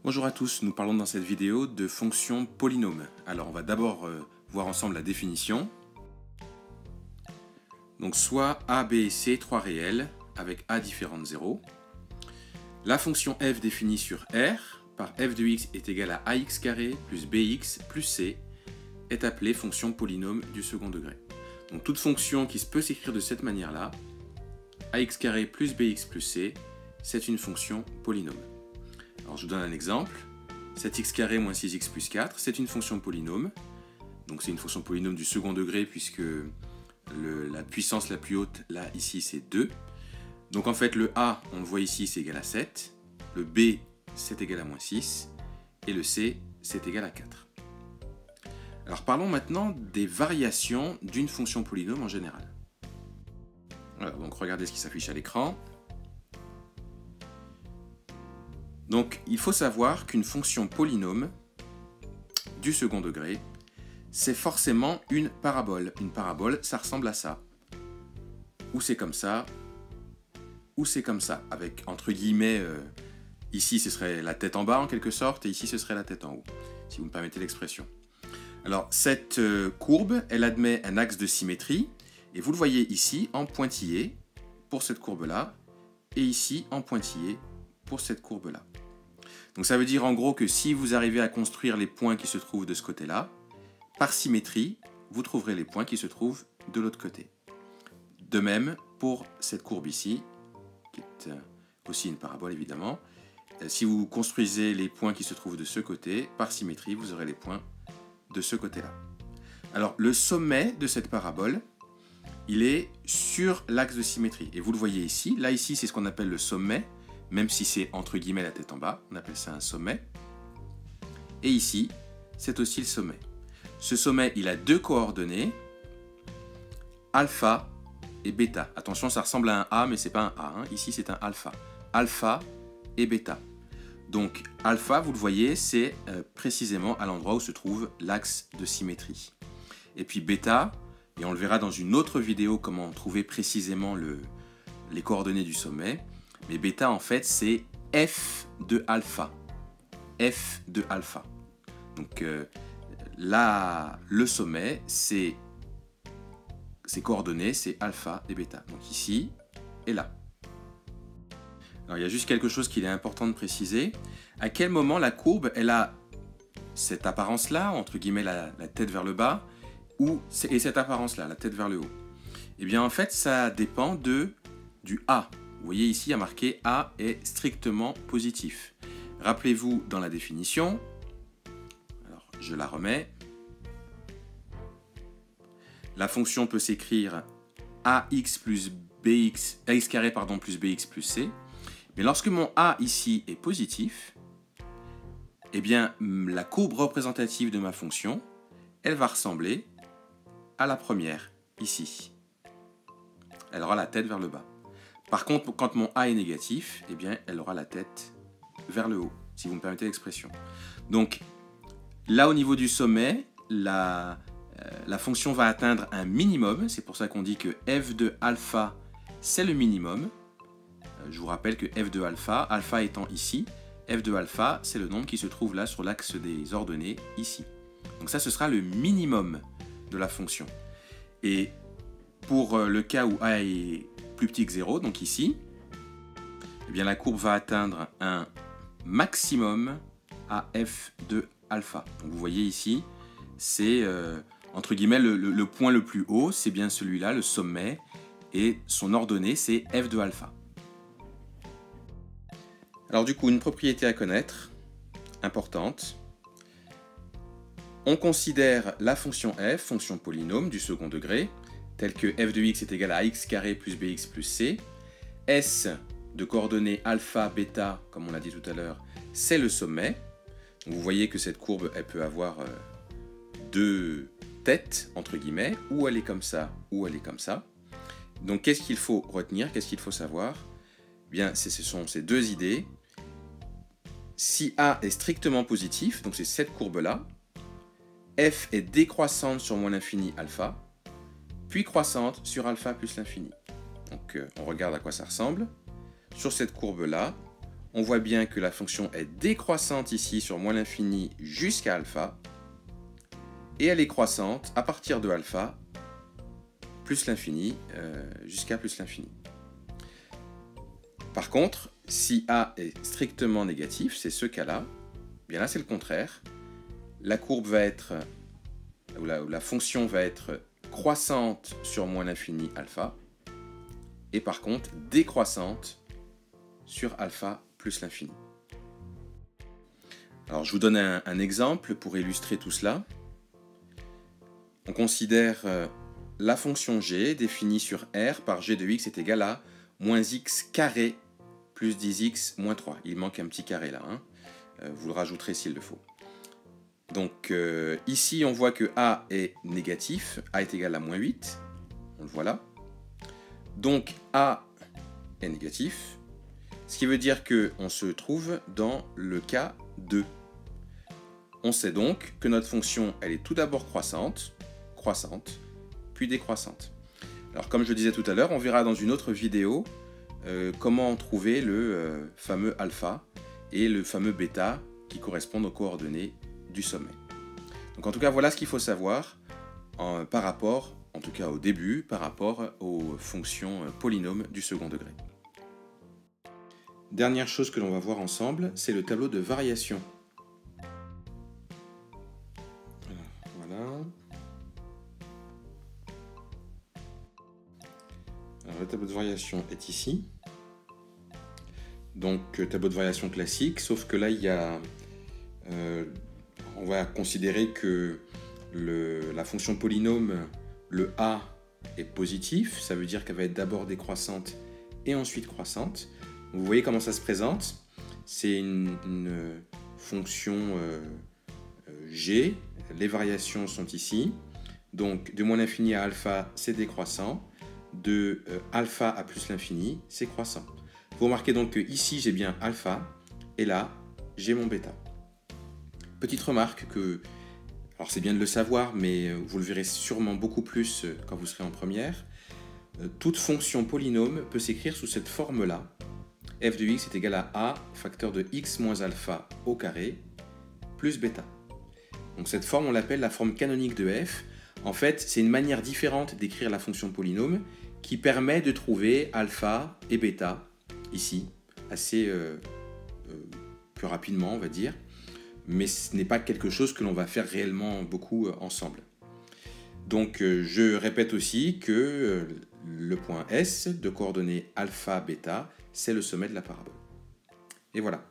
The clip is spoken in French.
Bonjour à tous, nous parlons dans cette vidéo de fonctions polynômes. Alors on va d'abord voir ensemble la définition. Donc soit a, b et c, trois réels, avec a différentes 0. La fonction f définie sur R par f de x est égal à ax carré plus bx plus c est appelée fonction polynôme du second degré. Donc toute fonction qui peut s'écrire de cette manière-là, ax carré plus bx plus c, c'est une fonction polynôme. Alors je vous donne un exemple, 7x carré moins 6x plus 4, c'est une fonction polynôme. Donc c'est une fonction polynôme du second degré puisque la puissance la plus haute, là, ici, c'est 2. Donc en fait, le a, on le voit ici, c'est égal à 7. Le b, c'est égal à moins 6. Et le c, c'est égal à 4. Alors parlons maintenant des variations d'une fonction polynôme en général. Voilà, donc regardez ce qui s'affiche à l'écran. Donc, il faut savoir qu'une fonction polynôme du second degré, c'est forcément une parabole. Une parabole, ça ressemble à ça. Ou c'est comme ça, ou c'est comme ça. Avec, entre guillemets, ici, ce serait la tête en bas en quelque sorte, et ici, ce serait la tête en haut, si vous me permettez l'expression. Alors, cette courbe, elle admet un axe de symétrie, et vous le voyez ici en pointillé pour cette courbe-là, et ici en pointillé pour cette courbe-là. Donc ça veut dire en gros que si vous arrivez à construire les points qui se trouvent de ce côté-là, par symétrie, vous trouverez les points qui se trouvent de l'autre côté. De même pour cette courbe ici, qui est aussi une parabole évidemment. Si vous construisez les points qui se trouvent de ce côté, par symétrie, vous aurez les points de ce côté-là. Alors le sommet de cette parabole, il est sur l'axe de symétrie. Et vous le voyez ici. Là ici, c'est ce qu'on appelle le sommet. Même si c'est entre guillemets la tête en bas, on appelle ça un sommet. Et ici, c'est aussi le sommet. Ce sommet, il a deux coordonnées, alpha et bêta. Attention, ça ressemble à un A, mais ce n'est pas un A. Hein. Ici, c'est un alpha. Alpha et bêta. Donc, alpha, vous le voyez, c'est précisément à l'endroit où se trouve l'axe de symétrie. Et puis bêta, et on le verra dans une autre vidéo comment trouver précisément les coordonnées du sommet. Mais bêta, en fait, c'est f de alpha. F de alpha. Donc là, le sommet, ses coordonnées, c'est alpha et bêta. Donc ici et là. Alors il y a juste quelque chose qu'il est important de préciser. À quel moment la courbe, elle a cette apparence-là, entre guillemets la tête vers le bas, et cette apparence-là, la tête vers le haut? Eh bien, en fait, ça dépend du A. Vous voyez ici, il y a marqué A est strictement positif. Rappelez-vous dans la définition, alors je la remets, la fonction peut s'écrire ax plus bx, ax carré pardon, plus bx plus c, mais lorsque mon A ici est positif, eh bien la courbe représentative de ma fonction, elle va ressembler à la première, ici. Elle aura la tête vers le bas. Par contre, quand mon A est négatif, eh bien, elle aura la tête vers le haut, si vous me permettez l'expression. Donc, là, au niveau du sommet, la fonction va atteindre un minimum. C'est pour ça qu'on dit que f de alpha, c'est le minimum. Je vous rappelle que f de alpha, alpha étant ici, f de alpha, c'est le nombre qui se trouve là sur l'axe des ordonnées, ici. Donc ça, ce sera le minimum de la fonction. Et pour le cas où A est plus petit que 0, donc ici, eh bien la courbe va atteindre un maximum à f de alpha. Donc vous voyez ici, c'est entre guillemets le point le plus haut, c'est bien celui-là, le sommet, et son ordonnée, c'est f de alpha. Alors du coup, une propriété à connaître, importante. On considère la fonction f, fonction polynôme du second degré, telle que f de x est égal à ax carré plus bx plus c. S de coordonnées alpha, bêta, comme on l'a dit tout à l'heure, c'est le sommet. Donc vous voyez que cette courbe, elle peut avoir deux têtes, entre guillemets, ou elle est comme ça, ou elle est comme ça. Donc qu'est-ce qu'il faut retenir, qu'est-ce qu'il faut savoir? Bien, ce sont ces deux idées. Si A est strictement positif, donc c'est cette courbe-là, f est décroissante sur moins l'infini alpha, puis croissante sur alpha plus l'infini. Donc on regarde à quoi ça ressemble. Sur cette courbe-là, on voit bien que la fonction est décroissante ici sur moins l'infini jusqu'à alpha, et elle est croissante à partir de alpha plus l'infini jusqu'à plus l'infini. Par contre, si a est strictement négatif, c'est ce cas-là, bien là c'est le contraire. La courbe va être, ou la fonction va être croissante sur moins l'infini alpha, et par contre décroissante sur alpha plus l'infini. Alors je vous donne un exemple pour illustrer tout cela. On considère la fonction g définie sur R par g de x est égal à moins x carré plus 10x moins 3. Il manque un petit carré là, hein. Vous le rajouterez s'il le faut. Donc ici on voit que a est négatif, a est égal à moins 8, on le voit là. Donc a est négatif, ce qui veut dire qu'on se trouve dans le cas 2. On sait donc que notre fonction elle est tout d'abord croissante, puis décroissante. Alors comme je le disais tout à l'heure, on verra dans une autre vidéo comment trouver le fameux alpha et le fameux bêta qui correspondent aux coordonnées du sommet. Donc en tout cas, voilà ce qu'il faut savoir par rapport, en tout cas au début, par rapport aux fonctions polynômes du second degré. Dernière chose que l'on va voir ensemble, c'est le tableau de variation. Voilà. Alors, le tableau de variation est ici. Donc tableau de variation classique, sauf que là il y a on va considérer que la fonction polynôme, le a est positif, ça veut dire qu'elle va être d'abord décroissante et ensuite croissante. Vous voyez comment ça se présente, c'est une fonction g, les variations sont ici, donc de moins l'infini à alpha c'est décroissant, de alpha à plus l'infini c'est croissant. Vous remarquez donc que ici j'ai bien alpha et là j'ai mon bêta. Petite remarque que, alors c'est bien de le savoir, mais vous le verrez sûrement beaucoup plus quand vous serez en première. Toute fonction polynôme peut s'écrire sous cette forme-là. F de x est égal à a facteur de x moins alpha au carré plus bêta. Donc cette forme, on l'appelle la forme canonique de f. En fait, c'est une manière différente d'écrire la fonction polynôme qui permet de trouver alpha et bêta, ici, assez plus rapidement, on va dire. Mais ce n'est pas quelque chose que l'on va faire réellement beaucoup ensemble. Donc je répète aussi que le point S de coordonnées alpha, bêta, c'est le sommet de la parabole. Et voilà.